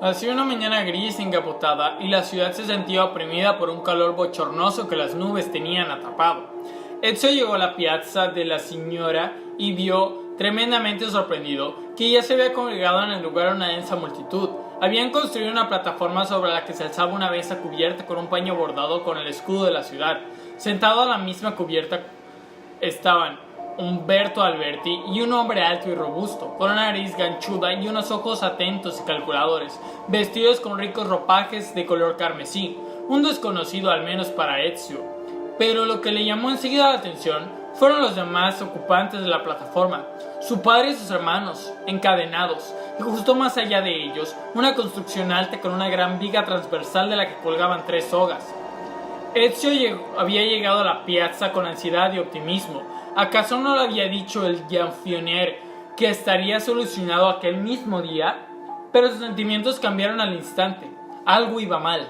Hacía una mañana gris y encapotada, y la ciudad se sentía oprimida por un calor bochornoso que las nubes tenían atrapado. Ezio llegó a la piazza de la Signora y vio, tremendamente sorprendido, que ya se había congregado en el lugar una densa multitud. Habían construido una plataforma sobre la que se alzaba una mesa cubierta con un paño bordado con el escudo de la ciudad. Sentado a la misma cubierta estaban Umberto Alberti y un hombre alto y robusto, con una nariz ganchuda y unos ojos atentos y calculadores, vestidos con ricos ropajes de color carmesí, un desconocido al menos para Ezio. Pero lo que le llamó enseguida la atención fueron los demás ocupantes de la plataforma, su padre y sus hermanos, encadenados, y justo más allá de ellos, una construcción alta con una gran viga transversal de la que colgaban 3 sogas. Ezio había llegado a la piazza con ansiedad y optimismo. ¿Acaso no le había dicho el Gonfaloniere que estaría solucionado aquel mismo día? Pero sus sentimientos cambiaron al instante. Algo iba mal,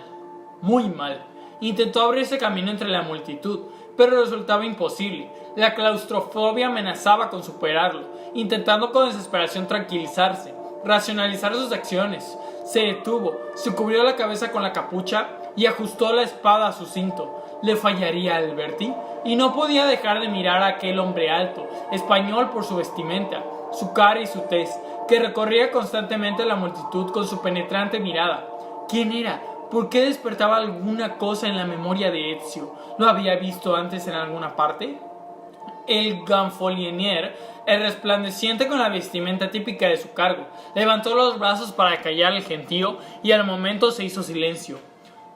muy mal. Intentó abrirse camino entre la multitud, pero resultaba imposible. La claustrofobia amenazaba con superarlo, intentando con desesperación tranquilizarse, racionalizar sus acciones. Se detuvo, se cubrió la cabeza con la capucha y ajustó la espada a su cinto. ¿Le fallaría a Alberti? Y no podía dejar de mirar a aquel hombre alto, español por su vestimenta, su cara y su tez, que recorría constantemente la multitud con su penetrante mirada. ¿Quién era? ¿Por qué despertaba alguna cosa en la memoria de Ezio? ¿Lo había visto antes en alguna parte? El Gonfaloniere, el resplandeciente con la vestimenta típica de su cargo, levantó los brazos para callar al gentío y al momento se hizo silencio.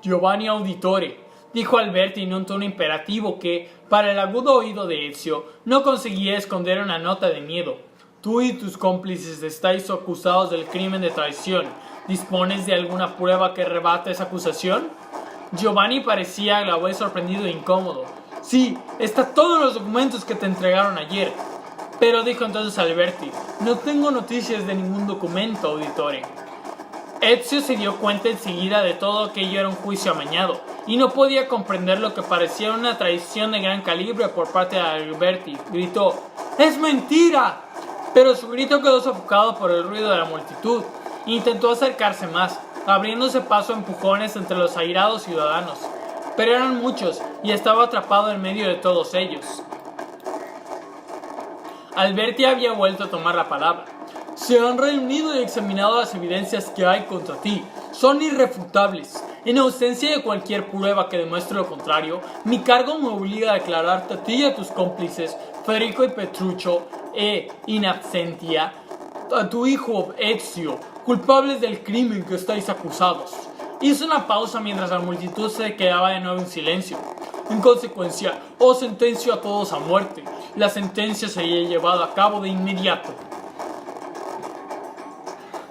Giovanni Auditore, dijo Alberti en un tono imperativo que, para el agudo oído de Ezio, no conseguía esconder una nota de miedo. Tú y tus cómplices estáis acusados del crimen de traición. ¿Dispones de alguna prueba que rebata esa acusación? Giovanni parecía a la vez sorprendido e incómodo. Sí, está todos los documentos que te entregaron ayer. Pero dijo entonces Alberti, no tengo noticias de ningún documento, Auditore. Ezio se dio cuenta enseguida de todo aquello era un juicio amañado, y no podía comprender lo que parecía una traición de gran calibre por parte de Alberti. Gritó, ¡es mentira! Pero su grito quedó sofocado por el ruido de la multitud. Intentó acercarse más, abriéndose paso a empujones entre los airados ciudadanos. Pero eran muchos, y estaba atrapado en medio de todos ellos. Alberti había vuelto a tomar la palabra. Se han reunido y examinado las evidencias que hay contra ti. Son irrefutables. En ausencia de cualquier prueba que demuestre lo contrario, mi cargo me obliga a declararte a ti y a tus cómplices, Federico y Petruccio, in absentia, a tu hijo Ezio, culpables del crimen que estáis acusados. Hizo una pausa mientras la multitud se quedaba de nuevo en silencio. En consecuencia, os sentencio a todos a muerte. La sentencia sería llevada a cabo de inmediato.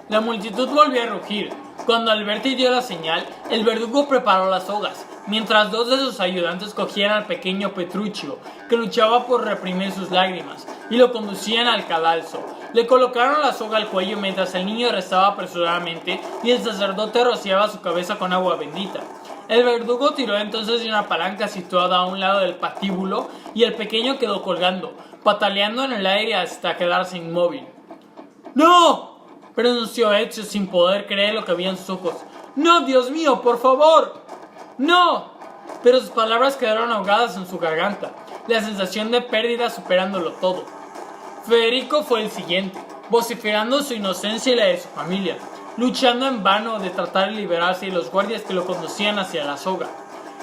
La multitud volvió a rugir. Cuando Alberti dio la señal, el verdugo preparó las sogas, mientras 2 de sus ayudantes cogían al pequeño Petruccio, que luchaba por reprimir sus lágrimas, y lo conducían al cadalso. Le colocaron la soga al cuello mientras el niño rezaba apresuradamente y el sacerdote rociaba su cabeza con agua bendita. El verdugo tiró entonces de una palanca situada a un lado del patíbulo y el pequeño quedó colgando, pataleando en el aire hasta quedarse inmóvil. ¡No!, pronunció Ezio sin poder creer lo que había en sus ojos. ¡No, Dios mío, por favor! ¡No! Pero sus palabras quedaron ahogadas en su garganta, la sensación de pérdida superándolo todo. Federico fue el siguiente, vociferando su inocencia y la de su familia, luchando en vano de tratar de liberarse de los guardias que lo conducían hacia la soga.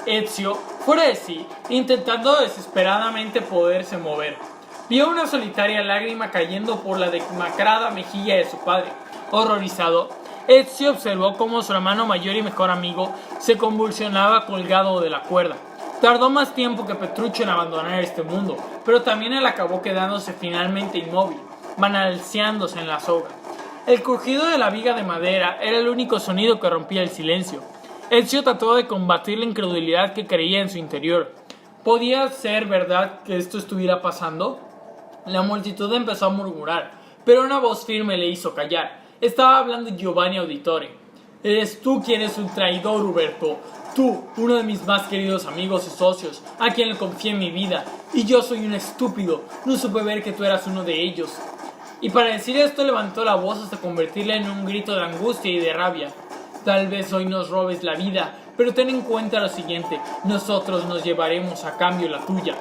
Ezio, fuera de sí, intentando desesperadamente poderse mover, vio una solitaria lágrima cayendo por la demacrada mejilla de su padre. Horrorizado, Ezio observó cómo su hermano mayor y mejor amigo se convulsionaba colgado de la cuerda. Tardó más tiempo que Petruccio en abandonar este mundo, pero también él acabó quedándose finalmente inmóvil, balanceándose en la soga. El crujido de la viga de madera era el único sonido que rompía el silencio. Ezio trató de combatir la incredulidad que creía en su interior. ¿Podía ser verdad que esto estuviera pasando? La multitud empezó a murmurar, pero una voz firme le hizo callar. Estaba hablando Giovanni Auditore. Eres tú quien es un traidor, Uberto. Tú, uno de mis más queridos amigos y socios, a quien le confié mi vida. Y yo soy un estúpido. No supe ver que tú eras uno de ellos. Y para decir esto levantó la voz hasta convertirla en un grito de angustia y de rabia. tal vez hoy nos robes la vida, pero ten en cuenta lo siguiente, nosotros nos llevaremos a cambio la tuya.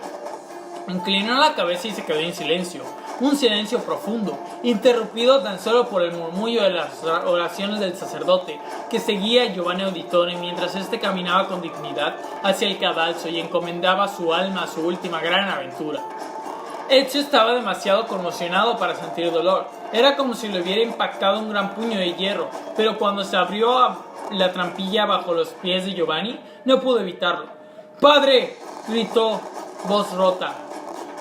Inclinó la cabeza y se quedó en silencio, un silencio profundo, interrumpido tan solo por el murmullo de las oraciones del sacerdote, que seguía a Giovanni Auditore mientras éste caminaba con dignidad hacia el cadalso y encomendaba su alma a su última gran aventura. Ezio estaba demasiado conmocionado para sentir dolor. Era como si le hubiera impactado un gran puño de hierro, pero cuando se abrió la trampilla bajo los pies de Giovanni, no pudo evitarlo. ¡Padre!, gritó, voz rota.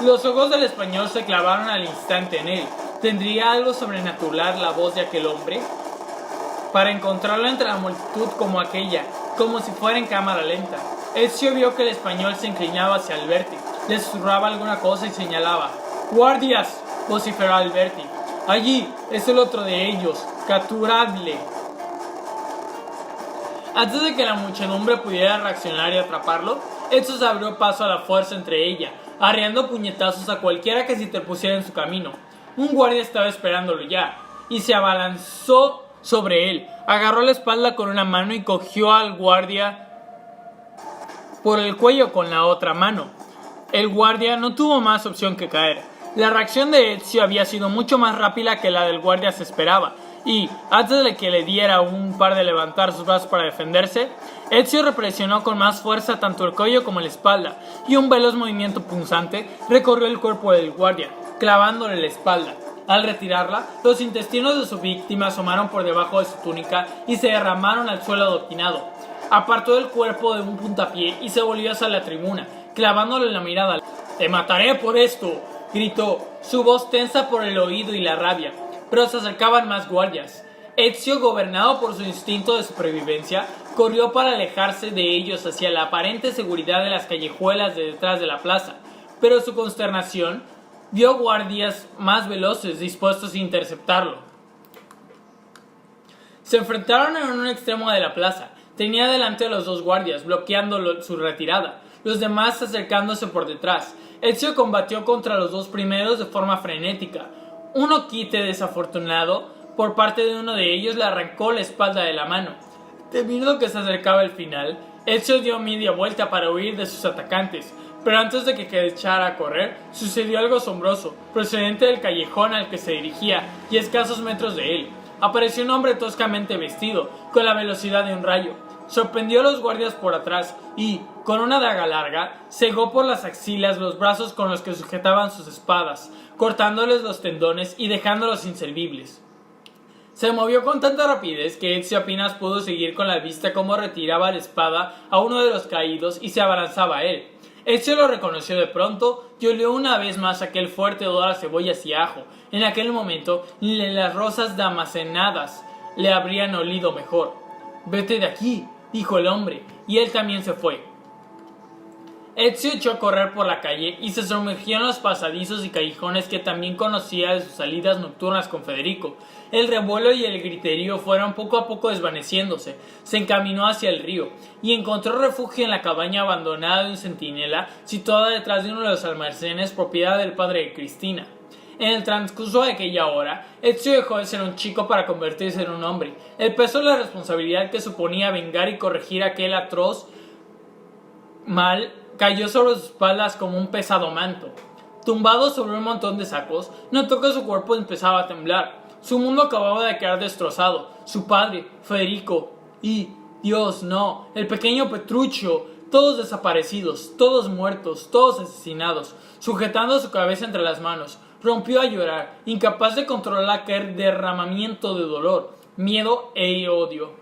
Los ojos del español se clavaron al instante en él. ¿Tendría algo sobrenatural la voz de aquel hombre? Para encontrarlo entre la multitud como aquella, como si fuera en cámara lenta. Ezio vio que el español se inclinaba hacia Alberti, le susurraba alguna cosa y señalaba. ¡Guardias!, vociferó Alberti. Allí es el otro de ellos, capturadle. Antes de que la muchedumbre pudiera reaccionar y atraparlo, Ezio se abrió paso a la fuerza entre ella, arreando puñetazos a cualquiera que se interpusiera en su camino. Un guardia estaba esperándolo ya, y se abalanzó sobre él. Agarró la espalda con una mano y cogió al guardia por el cuello con la otra mano. El guardia no tuvo más opción que caer. La reacción de Ezio había sido mucho más rápida que la del guardia se esperaba, y, antes de que le diera un par de levantar sus brazos para defenderse, Ezio represionó con más fuerza tanto el cuello como la espalda, y un veloz movimiento punzante recorrió el cuerpo del guardia, clavándole la espalda. Al retirarla, los intestinos de su víctima asomaron por debajo de su túnica y se derramaron al suelo adoquinado. Apartó el cuerpo de un puntapié y se volvió hacia la tribuna, clavándole la mirada. «¡Te mataré por esto!», gritó, su voz tensa por el oído y la rabia. Pero se acercaban más guardias. Ezio, gobernado por su instinto de supervivencia, corrió para alejarse de ellos hacia la aparente seguridad de las callejuelas de detrás de la plaza. Pero su consternación vio guardias más veloces dispuestos a interceptarlo. Se enfrentaron en un extremo de la plaza. Tenía delante a los dos guardias, bloqueando su retirada, los demás acercándose por detrás. Ezio combatió contra los dos primeros de forma frenética. Uno quite desafortunado por parte de uno de ellos le arrancó la espalda de la mano. Temiendo que se acercaba el final, Ezio dio media vuelta para huir de sus atacantes, pero antes de que echara a correr, sucedió algo asombroso, procedente del callejón al que se dirigía y a escasos metros de él. Apareció un hombre toscamente vestido, con la velocidad de un rayo. Sorprendió a los guardias por atrás y, con una daga larga, cegó por las axilas los brazos con los que sujetaban sus espadas, cortándoles los tendones y dejándolos inservibles. Se movió con tanta rapidez que Ezio apenas pudo seguir con la vista cómo retiraba la espada a uno de los caídos y se abalanzaba a él. Ezio lo reconoció de pronto y olió una vez más aquel fuerte olor a cebollas y ajo. En aquel momento, ni las rosas damasenadas le habrían olido mejor. «Vete de aquí», dijo el hombre, y él también se fue. Ezio echó a correr por la calle y se sumergió en los pasadizos y callejones que también conocía de sus salidas nocturnas con Federico. El revuelo y el griterío fueron poco a poco desvaneciéndose. Se encaminó hacia el río y encontró refugio en la cabaña abandonada de un centinela situada detrás de uno de los almacenes propiedad del padre de Cristina. En el transcurso de aquella hora, Ezio dejó de ser un chico para convertirse en un hombre. El peso de la responsabilidad que suponía vengar y corregir aquel atroz mal cayó sobre sus espaldas como un pesado manto. Tumbado sobre un montón de sacos, notó que su cuerpo empezaba a temblar. Su mundo acababa de quedar destrozado. Su padre, Federico, y, Dios no, el pequeño Petruccio, todos desaparecidos, todos muertos, todos asesinados. Sujetando su cabeza entre las manos, rompió a llorar, incapaz de controlar aquel derramamiento de dolor, miedo e odio.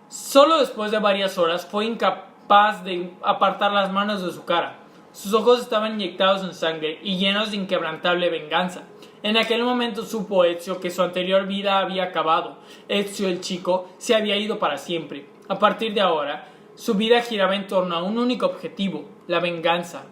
Solo después de varias horas fue incapaz de apartar las manos de su cara. Sus ojos estaban inyectados en sangre y llenos de inquebrantable venganza. En aquel momento supo Ezio que su anterior vida había acabado. Ezio el chico se había ido para siempre. A partir de ahora, su vida giraba en torno a un único objetivo, la venganza.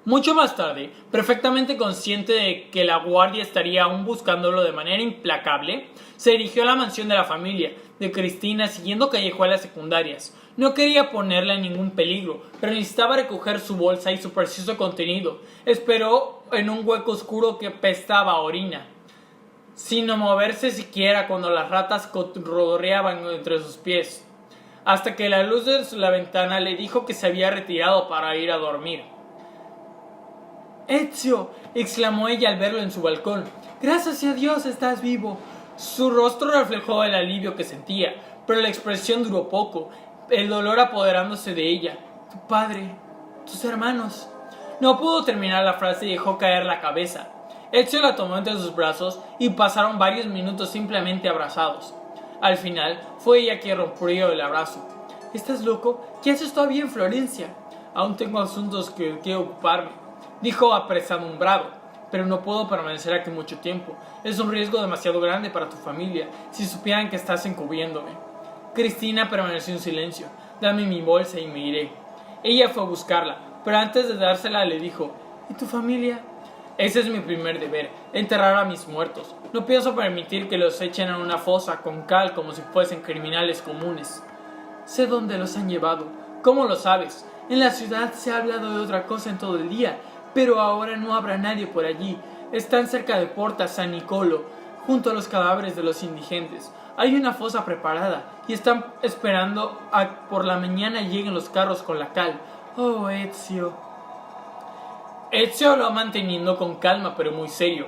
Mucho más tarde, perfectamente consciente de que la guardia estaría aún buscándolo de manera implacable, se dirigió a la mansión de la familia de Cristina siguiendo callejuelas secundarias. No quería ponerla en ningún peligro, pero necesitaba recoger su bolsa y su precioso contenido. Esperó en un hueco oscuro que pestaba a orina. sin moverse siquiera cuando las ratas cotorreaban entre sus pies, hasta que la luz de la ventana le dijo que se había retirado para ir a dormir. «Ezio», exclamó ella al verlo en su balcón, «gracias a Dios estás vivo». Su rostro reflejó el alivio que sentía, pero la expresión duró poco, el dolor apoderándose de ella. «Tu padre, tus hermanos». No pudo terminar la frase y dejó caer la cabeza. Ezio la tomó entre sus brazos y pasaron varios minutos simplemente abrazados. Al final, fue ella quien rompió el abrazo. «¿Estás loco? ¿Qué haces todavía en Florencia?» «Aún tengo asuntos que ocuparme», dijo apresurado, «pero no puedo permanecer aquí mucho tiempo. Es un riesgo demasiado grande para tu familia, si supieran que estás encubriéndome». Cristina permaneció en silencio. «Dame mi bolsa y me iré». Ella fue a buscarla, pero antes de dársela le dijo, «¿Y tu familia?» «Ese es mi primer deber, enterrar a mis muertos. No pienso permitir que los echen en una fosa con cal como si fuesen criminales comunes». «Sé dónde los han llevado». «¿Cómo lo sabes? En la ciudad se ha hablado de otra cosa en todo el día, pero ahora no habrá nadie por allí. Están cerca de Porta San Nicolo, junto a los cadáveres de los indigentes. Hay una fosa preparada y están esperando a por la mañana lleguen los carros con la cal». «Oh, Ezio». Ezio habló manteniendo con calma pero muy serio.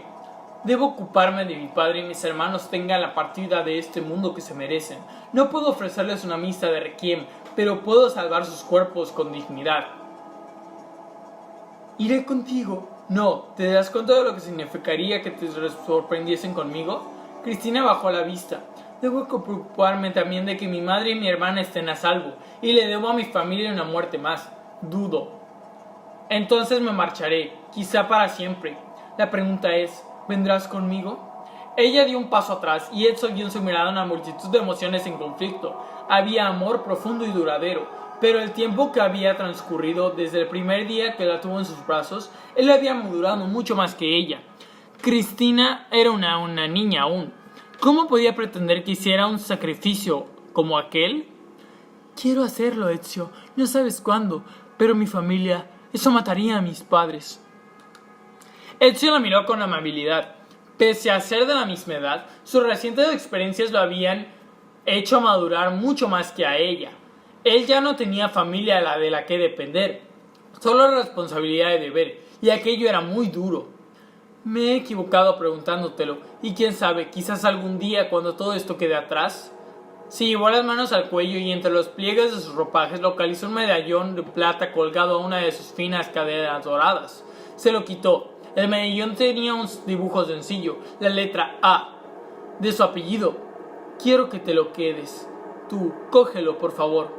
«Debo ocuparme de mi padre y mis hermanos tengan la partida de este mundo que se merecen. No puedo ofrecerles una misa de requiem, pero puedo salvar sus cuerpos con dignidad». «¿Iré contigo?» «No, ¿te das cuenta de lo que significaría que te sorprendiesen conmigo?» Cristina bajó la vista. «Debo preocuparme también de que mi madre y mi hermana estén a salvo, y le debo a mi familia una muerte más. Dudo. Entonces me marcharé, quizá para siempre. La pregunta es, ¿vendrás conmigo?» Ella dio un paso atrás y Ezio vio en su mirada una multitud de emociones en conflicto. Había amor profundo y duradero, pero el tiempo que había transcurrido desde el primer día que la tuvo en sus brazos, él había madurado mucho más que ella. Cristina era una niña aún. ¿Cómo podía pretender que hiciera un sacrificio como aquel? «Quiero hacerlo, Ezio, no sabes cuándo, pero mi familia, eso mataría a mis padres». Ezio la miró con amabilidad. Pese a ser de la misma edad, sus recientes experiencias lo habían hecho madurar mucho más que a ella. Él ya no tenía familia de la que depender, solo responsabilidad y deber, y aquello era muy duro. «Me he equivocado preguntándotelo, y quién sabe, quizás algún día cuando todo esto quede atrás». Se llevó las manos al cuello y entre los pliegues de sus ropajes localizó un medallón de plata colgado a una de sus finas caderas doradas. Se lo quitó. El medallón tenía un dibujo sencillo, la letra A de su apellido. «Quiero que te lo quedes. Tú, cógelo, por favor».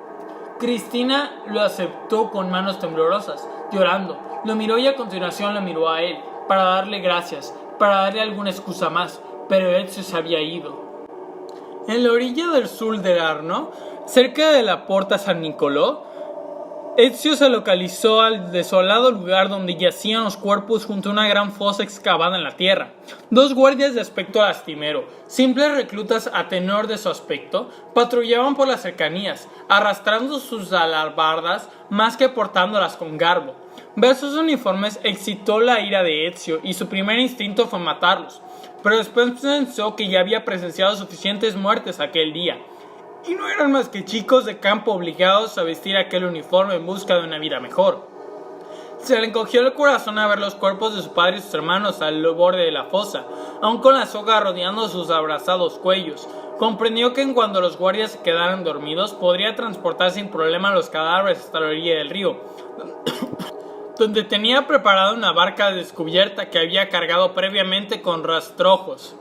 Cristina lo aceptó con manos temblorosas, llorando. Lo miró y a continuación lo miró a él, para darle gracias, para darle alguna excusa más, pero Ezio se había ido. En la orilla del sur del Arno, cerca de la Porta San Nicolò, Ezio se localizó al desolado lugar donde yacían los cuerpos junto a una gran fosa excavada en la tierra. Dos guardias de aspecto lastimero, simples reclutas a tenor de su aspecto, patrullaban por las cercanías, arrastrando sus alabardas más que portándolas con garbo. Ver sus uniformes excitó la ira de Ezio y su primer instinto fue matarlos, pero después pensó que ya había presenciado suficientes muertes aquel día. Y no eran más que chicos de campo obligados a vestir aquel uniforme en busca de una vida mejor. Se le encogió el corazón a ver los cuerpos de su padre y sus hermanos al borde de la fosa, aún con la soga rodeando sus abrazados cuellos. Comprendió que en cuanto los guardias se quedaran dormidos, podría transportar sin problema los cadáveres hasta la orilla del río, donde tenía preparada una barca descubierta que había cargado previamente con rastrojos.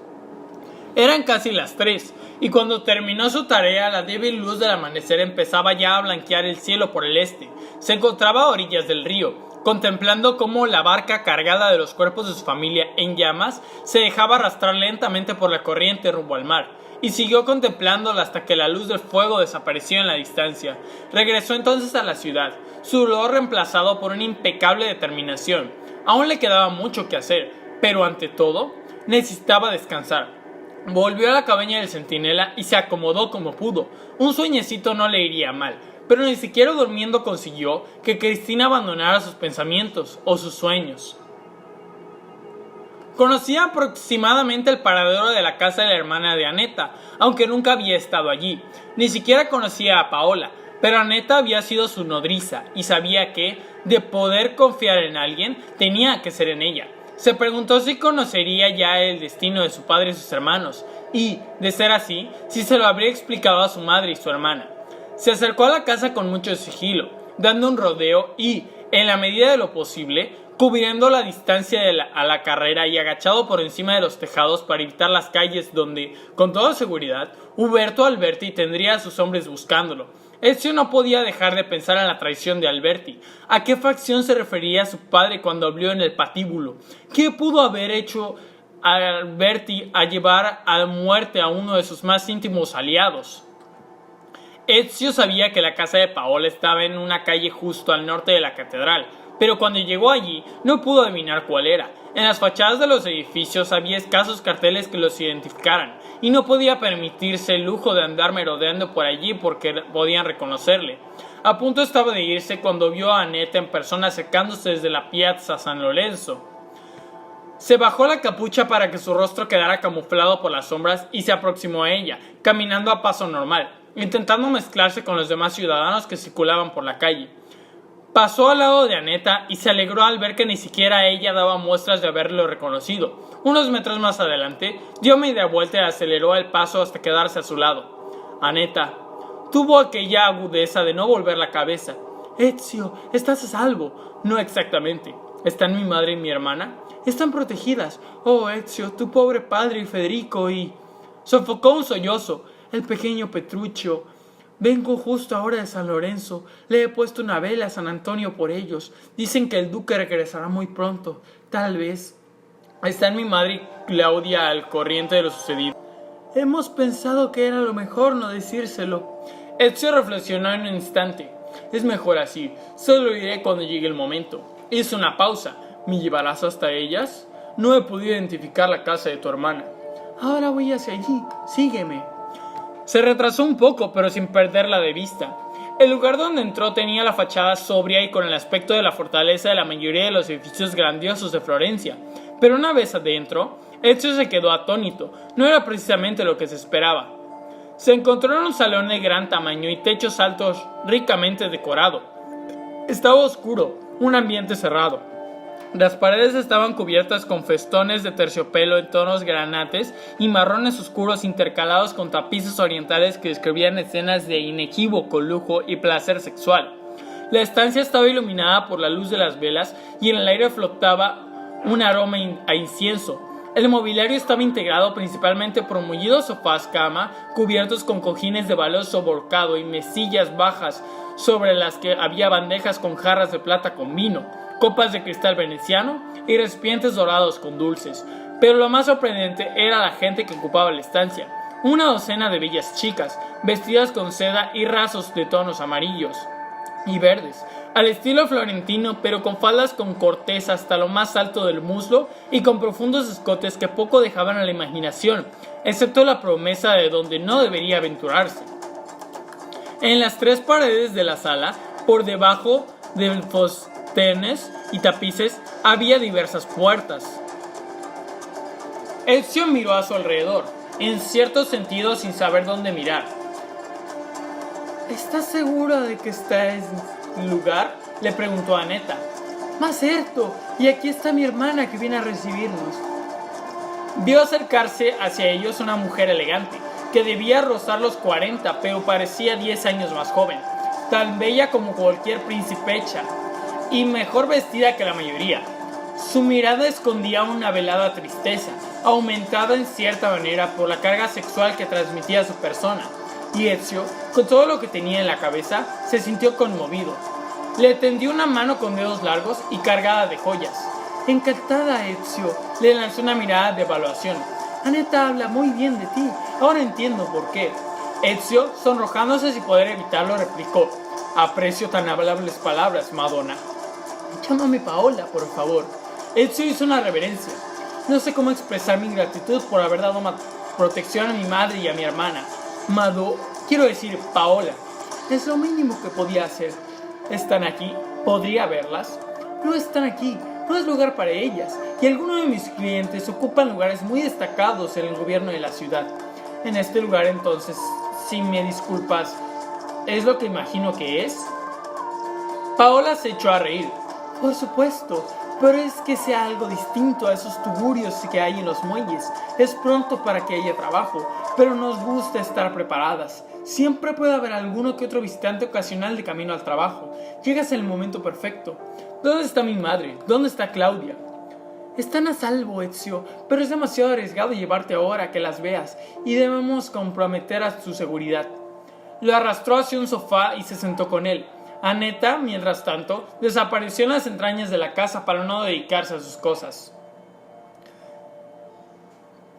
Eran casi las 3, y cuando terminó su tarea, la débil luz del amanecer empezaba ya a blanquear el cielo por el este. Se encontraba a orillas del río, contemplando cómo la barca cargada de los cuerpos de su familia en llamas se dejaba arrastrar lentamente por la corriente rumbo al mar, y siguió contemplándola hasta que la luz del fuego desapareció en la distancia. Regresó entonces a la ciudad, su dolor reemplazado por una impecable determinación. Aún le quedaba mucho que hacer, pero ante todo, necesitaba descansar. Volvió a la cabaña del centinela y se acomodó como pudo. Un sueñecito no le iría mal, pero ni siquiera durmiendo consiguió que Cristina abandonara sus pensamientos o sus sueños. Conocía aproximadamente el paradero de la casa de la hermana de Annetta, aunque nunca había estado allí. Ni siquiera conocía a Paola, pero Annetta había sido su nodriza y sabía que, de poder confiar en alguien, tenía que ser en ella. Se preguntó si conocería ya el destino de su padre y sus hermanos, y, de ser así, si se lo habría explicado a su madre y su hermana. Se acercó a la casa con mucho sigilo, dando un rodeo y, en la medida de lo posible, cubriendo la distancia a la carrera y agachado por encima de los tejados para evitar las calles donde, con toda seguridad, Uberto Alberti tendría a sus hombres buscándolo. Ezio no podía dejar de pensar en la traición de Alberti. ¿A qué facción se refería su padre cuando habló en el patíbulo? ¿Qué pudo haber hecho Alberti a llevar a muerte a uno de sus más íntimos aliados? Ezio sabía que la casa de Paola estaba en una calle justo al norte de la catedral, pero cuando llegó allí no pudo adivinar cuál era. En las fachadas de los edificios había escasos carteles que los identificaran, y no podía permitirse el lujo de andar merodeando por allí porque podían reconocerle. A punto estaba de irse cuando vio a Annetta en persona acercándose desde la Piazza San Lorenzo. Se bajó la capucha para que su rostro quedara camuflado por las sombras y se aproximó a ella, caminando a paso normal, intentando mezclarse con los demás ciudadanos que circulaban por la calle. Pasó al lado de Annetta y se alegró al ver que ni siquiera ella daba muestras de haberlo reconocido. Unos metros más adelante, dio media vuelta y aceleró el paso hasta quedarse a su lado. Annetta tuvo aquella agudeza de no volver la cabeza. «Ezio, estás a salvo». «No exactamente. ¿Están mi madre y mi hermana?» «Están protegidas. Oh, Ezio, tu pobre padre y Federico y...» Sofocó un sollozo. «El pequeño Petruccio. Vengo justo ahora de San Lorenzo. Le he puesto una vela a San Antonio por ellos. Dicen que el duque regresará muy pronto. Tal vez. Están mi madre y Claudia al corriente de lo sucedido. Hemos pensado que era lo mejor no decírselo». Ezio reflexionó en un instante. «Es mejor así. Solo lo diré cuando llegue el momento». Hizo una pausa. «¿Me llevarás hasta ellas? No he podido identificar la casa de tu hermana». «Ahora voy hacia allí. Sígueme». Se retrasó un poco, pero sin perderla de vista. El lugar donde entró tenía la fachada sobria y con el aspecto de la fortaleza de la mayoría de los edificios grandiosos de Florencia. Pero una vez adentro, Ezio se quedó atónito. No era precisamente lo que se esperaba. Se encontró en un salón de gran tamaño y techos altos ricamente decorado. Estaba oscuro, un ambiente cerrado. Las paredes estaban cubiertas con festones de terciopelo en tonos granates y marrones oscuros intercalados con tapices orientales que describían escenas de inequívoco lujo y placer sexual. La estancia estaba iluminada por la luz de las velas y en el aire flotaba un aroma a incienso. El mobiliario estaba integrado principalmente por mullidos sofás cama cubiertos con cojines de baloso volcado y mesillas bajas sobre las que había bandejas con jarras de plata con vino, copas de cristal veneciano y recipientes dorados con dulces. Pero lo más sorprendente era la gente que ocupaba la estancia. Una docena de bellas chicas, vestidas con seda y rasos de tonos amarillos y verdes, al estilo florentino, pero con faldas con cortez hasta lo más alto del muslo y con profundos escotes que poco dejaban a la imaginación, excepto la promesa de donde no debería aventurarse. En las tres paredes de la sala, por debajo del fostenes y tapices, había diversas puertas. Ezio miró a su alrededor, en cierto sentido sin saber dónde mirar. ¿Estás segura de que está en el lugar?, le preguntó a Annetta. Más cierto, y aquí está mi hermana que viene a recibirnos. Vio acercarse hacia ellos una mujer elegante, que debía rozar los 40, pero parecía 10 años más joven, tan bella como cualquier principecha, y mejor vestida que la mayoría. Su mirada escondía una velada tristeza, aumentada en cierta manera por la carga sexual que transmitía su persona, y Ezio, con todo lo que tenía en la cabeza, se sintió conmovido. Le tendió una mano con dedos largos y cargada de joyas. Encantada, Ezio, le lanzó una mirada de evaluación. Annetta habla muy bien de ti, ahora entiendo por qué. Ezio, sonrojándose sin poder evitarlo, replicó. Aprecio tan amables palabras, Madonna. Llámame Paola, por favor. Ezio hizo una reverencia. No sé cómo expresar mi gratitud por haber dado protección a mi madre y a mi hermana. Quiero decir, Paola. Es lo mínimo que podía hacer. ¿Están aquí? ¿Podría verlas? No están aquí. no es lugar para ellas, y algunos de mis clientes ocupan lugares muy destacados en el gobierno de la ciudad. En este lugar, entonces, si me disculpas, ¿es lo que imagino que es? Paola se echó a reír. Por supuesto, pero es que sea algo distinto a esos tugurios que hay en los muelles. Es pronto para que haya trabajo, pero nos gusta estar preparadas. Siempre puede haber alguno que otro visitante ocasional de camino al trabajo. Llegas en el momento perfecto. ¿Dónde está mi madre? ¿Dónde está Claudia? Están a salvo, Ezio, pero es demasiado arriesgado llevarte ahora que las veas, y debemos comprometer a su seguridad. Lo arrastró hacia un sofá y se sentó con él. Annetta, mientras tanto, desapareció en las entrañas de la casa para no dedicarse a sus cosas.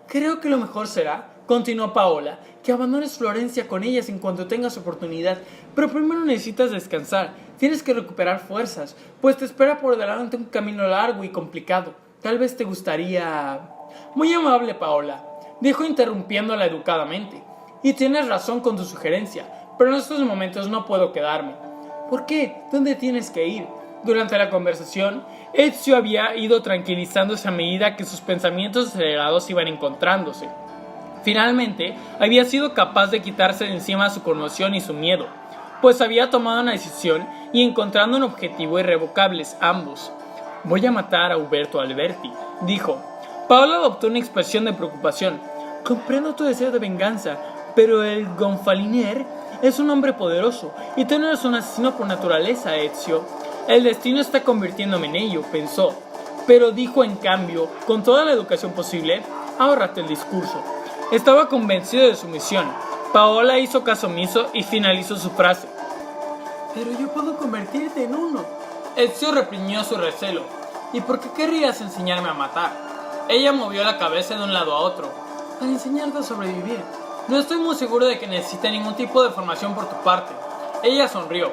Creo que lo mejor será, continuó Paola, que abandones Florencia con ellas en cuanto tengas oportunidad, pero primero necesitas descansar, tienes que recuperar fuerzas, pues te espera por delante un camino largo y complicado. Tal vez te gustaría... Muy amable, Paola, dijo interrumpiéndola educadamente. Y tienes razón con tu sugerencia, pero en estos momentos no puedo quedarme. ¿Por qué? ¿Dónde tienes que ir? Durante la conversación, Ezio había ido tranquilizándose a medida que sus pensamientos acelerados iban encontrándose. Finalmente, había sido capaz de quitarse de encima su conmoción y su miedo, pues había tomado una decisión y encontrando un objetivo irrevocables ambos. Voy a matar a Uberto Alberti, dijo. Paola adoptó una expresión de preocupación. Comprendo tu deseo de venganza, pero el Gonfalonier es un hombre poderoso y tú no eres un asesino por naturaleza, Ezio. El destino está convirtiéndome en ello, pensó. Pero dijo en cambio, con toda la educación posible, ahórrate el discurso. Estaba convencido de su misión. Paola hizo caso omiso y finalizó su frase. Pero yo puedo convertirte en uno. Ezio reprimió su recelo. ¿Y por qué querrías enseñarme a matar? Ella movió la cabeza de un lado a otro. Para enseñarte a sobrevivir. No estoy muy seguro de que necesite ningún tipo de formación por tu parte. Ella sonrió.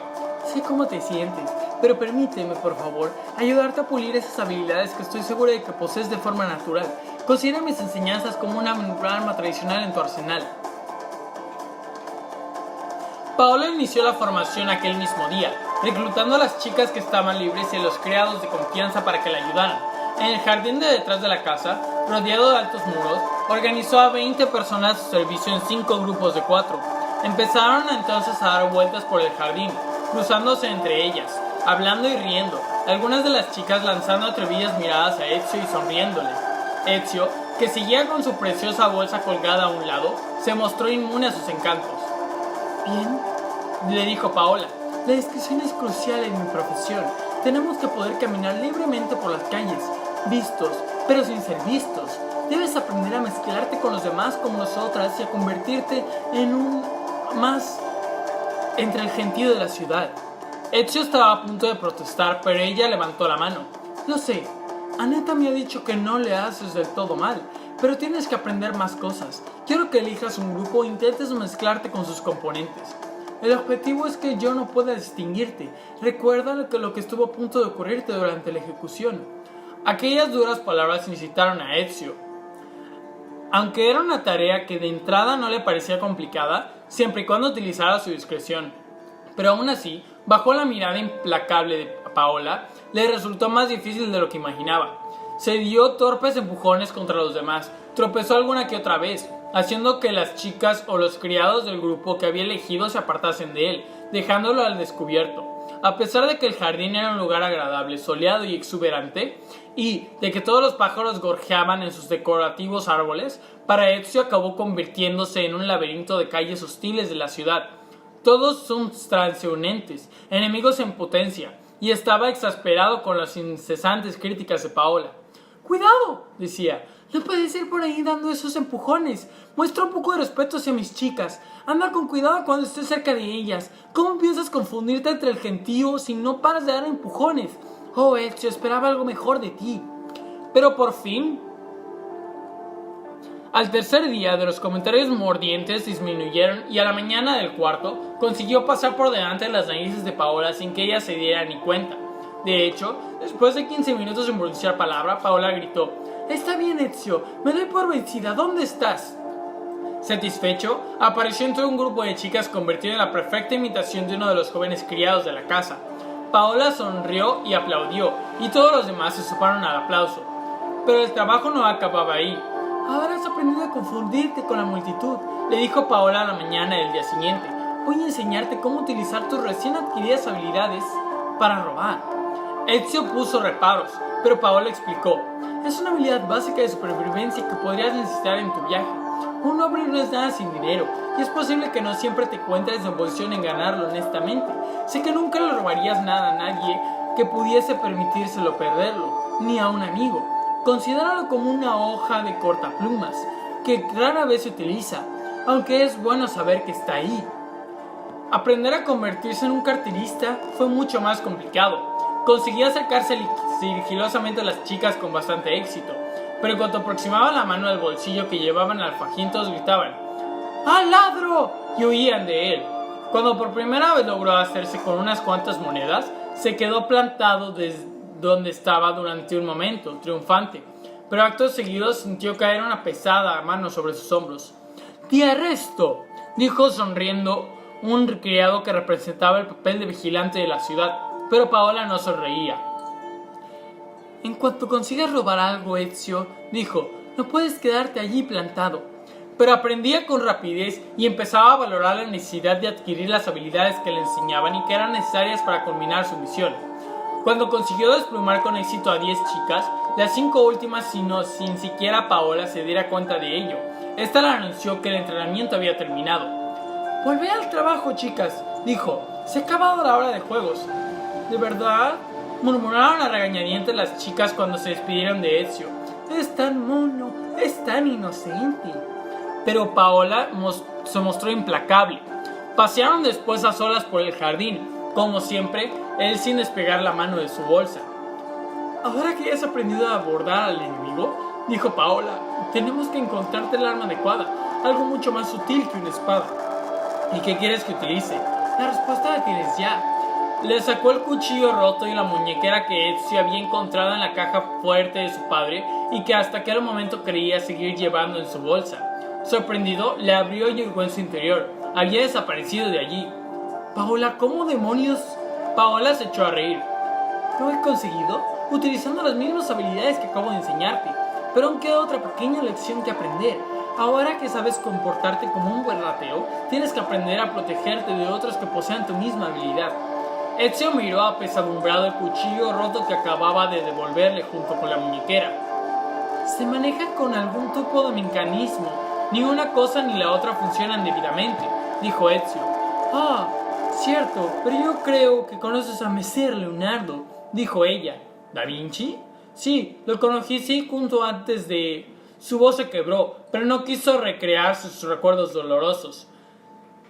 Sé cómo te sientes, pero permíteme, por favor, ayudarte a pulir esas habilidades que estoy segura de que posees de forma natural. Considera mis enseñanzas como una arma tradicional en tu arsenal. Paola inició la formación aquel mismo día, reclutando a las chicas que estaban libres y a los criados de confianza para que la ayudaran. En el jardín de detrás de la casa, rodeado de altos muros, organizó a 20 personas a su servicio en 5 grupos de 4. Empezaron entonces a dar vueltas por el jardín, cruzándose entre ellas, hablando y riendo, algunas de las chicas lanzando atrevidas miradas a Ezio y sonriéndole. Ezio, que seguía con su preciosa bolsa colgada a un lado, se mostró inmune a sus encantos. Bien, le dijo Paola, la discreción es crucial en mi profesión. Tenemos que poder caminar libremente por las calles, vistos, pero sin ser vistos. Debes aprender a mezclarte con los demás como nosotras y a convertirte en un más entre el gentío de la ciudad. Ezio estaba a punto de protestar, pero ella levantó la mano. Lo sé, Annetta me ha dicho que no le haces del todo mal, pero tienes que aprender más cosas. Quiero que elijas un grupo e intentes mezclarte con sus componentes. El objetivo es que yo no pueda distinguirte. Recuerda lo que estuvo a punto de ocurrirte durante la ejecución. Aquellas duras palabras incitaron a Ezio. Aunque era una tarea que de entrada no le parecía complicada, siempre y cuando utilizara su discreción. Pero aún así, bajo la mirada implacable de Paola, le resultó más difícil de lo que imaginaba. Se dio torpes empujones contra los demás, tropezó alguna que otra vez, haciendo que las chicas o los criados del grupo que había elegido se apartasen de él, dejándolo al descubierto. A pesar de que el jardín era un lugar agradable, soleado y exuberante, y de que todos los pájaros gorjeaban en sus decorativos árboles, para Ezio acabó convirtiéndose en un laberinto de calles hostiles de la ciudad. Todos son transeúntes, enemigos en potencia, y estaba exasperado con las incesantes críticas de Paola. ¡Cuidado!, decía. No puedes ir por ahí dando esos empujones. Muestra un poco de respeto hacia mis chicas. Anda con cuidado cuando estés cerca de ellas. ¿Cómo piensas confundirte entre el gentío si no paras de dar empujones? Oh, Ezio, esperaba algo mejor de ti. Pero por fin, al tercer día de los comentarios mordientes disminuyeron y a la mañana del cuarto consiguió pasar por delante de las narices de Paola sin que ella se diera ni cuenta. De hecho, después de 15 minutos sin pronunciar palabra, Paola gritó: «Está bien, Ezio, me doy por vencida, ¿dónde estás?». Satisfecho, apareció entre un grupo de chicas convertido en la perfecta imitación de uno de los jóvenes criados de la casa. Paola sonrió y aplaudió, y todos los demás se sumaron al aplauso. Pero el trabajo no acababa ahí. Ahora has aprendido a confundirte con la multitud, le dijo Paola a la mañana del día siguiente. Voy a enseñarte cómo utilizar tus recién adquiridas habilidades para robar. Ezio puso reparos, pero Paola explicó. Es una habilidad básica de supervivencia que podrías necesitar en tu viaje. Un hombre no es nada sin dinero, y es posible que no siempre te encuentres en posición en ganarlo honestamente. Sé que nunca le robarías nada a nadie que pudiese permitírselo perderlo, ni a un amigo. Considéralo como una hoja de cortaplumas, que rara vez se utiliza, aunque es bueno saber que está ahí. Aprender a convertirse en un carterista fue mucho más complicado. Conseguía acercarse sigilosamente a las chicas con bastante éxito, pero en cuanto aproximaba la mano al bolsillo que llevaban al fajín, todos gritaban ¡Ah, ladro! Y huían de él. Cuando por primera vez logró hacerse con unas cuantas monedas, se quedó plantado desde donde estaba durante un momento, triunfante, pero acto seguido sintió caer una pesada mano sobre sus hombros. ¡Te arresto!, dijo sonriendo un criado que representaba el papel de vigilante de la ciudad, pero Paola no sonreía. En cuanto consigas robar algo, Ezio, dijo, no puedes quedarte allí plantado. Pero aprendía con rapidez y empezaba a valorar la necesidad de adquirir las habilidades que le enseñaban y que eran necesarias para culminar su misión. Cuando consiguió desplumar con éxito a 10 chicas, las 5 últimas sin siquiera Paola se diera cuenta de ello. Esta le anunció que el entrenamiento había terminado. «Volvé al trabajo, chicas», dijo. «Se ha acabado la hora de juegos». «¿De verdad?», murmuraron a regañadientes las chicas cuando se despidieron de Ezio. «Es tan mono, es tan inocente». Pero Paola se mostró implacable. Pasearon después a solas por el jardín, como siempre, él sin despegar la mano de su bolsa. «Ahora que ya has aprendido a abordar al enemigo», dijo Paola, «tenemos que encontrarte el arma adecuada, algo mucho más sutil que una espada». «¿Y qué quieres que utilice?» «La respuesta la tienes ya». Le sacó el cuchillo roto y la muñequera que Ezio había encontrado en la caja fuerte de su padre y que hasta aquel momento creía seguir llevando en su bolsa. Sorprendido, le abrió y hurgó en su interior. Había desaparecido de allí. «Paola, ¿cómo demonios?» Paola se echó a reír. «¿Lo he conseguido? Utilizando las mismas habilidades que acabo de enseñarte. Pero aún queda otra pequeña lección que aprender. Ahora que sabes comportarte como un buen rateo, tienes que aprender a protegerte de otros que posean tu misma habilidad». Ezio miró apesadumbrado el cuchillo roto que acababa de devolverle junto con la muñequera. «Se maneja con algún tipo de mecanismo. Ni una cosa ni la otra funcionan debidamente», dijo Ezio. «Ah, cierto, pero yo creo que conoces a Messer Leonardo», dijo ella. «¿Da Vinci?» «Sí, lo conocí junto antes de...» Su voz se quebró, pero no quiso recrear sus recuerdos dolorosos.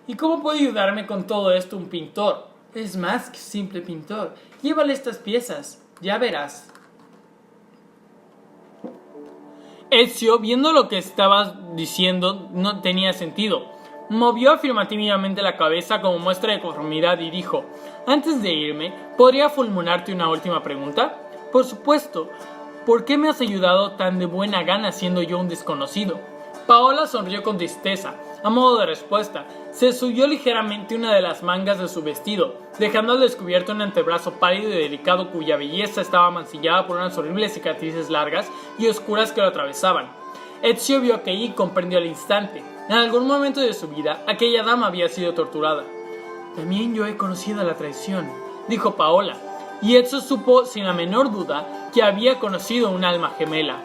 «¿Y cómo puede ayudarme con todo esto un pintor?» «Es más que simple pintor. Llévale estas piezas, ya verás». Ezio, viendo lo que estaba diciendo, no tenía sentido. Movió afirmativamente la cabeza como muestra de conformidad y dijo: «Antes de irme, ¿podría formularte una última pregunta?» «Por supuesto. ¿Por qué me has ayudado tan de buena gana siendo yo un desconocido?» Paola sonrió con tristeza. A modo de respuesta, se subió ligeramente una de las mangas de su vestido, dejando al descubierto un antebrazo pálido y delicado cuya belleza estaba mancillada por unas horribles cicatrices largas y oscuras que lo atravesaban. Ezio vio aquello y comprendió al instante. En algún momento de su vida, aquella dama había sido torturada. «También yo he conocido la traición», dijo Paola, y Ezio supo sin la menor duda que había conocido un alma gemela.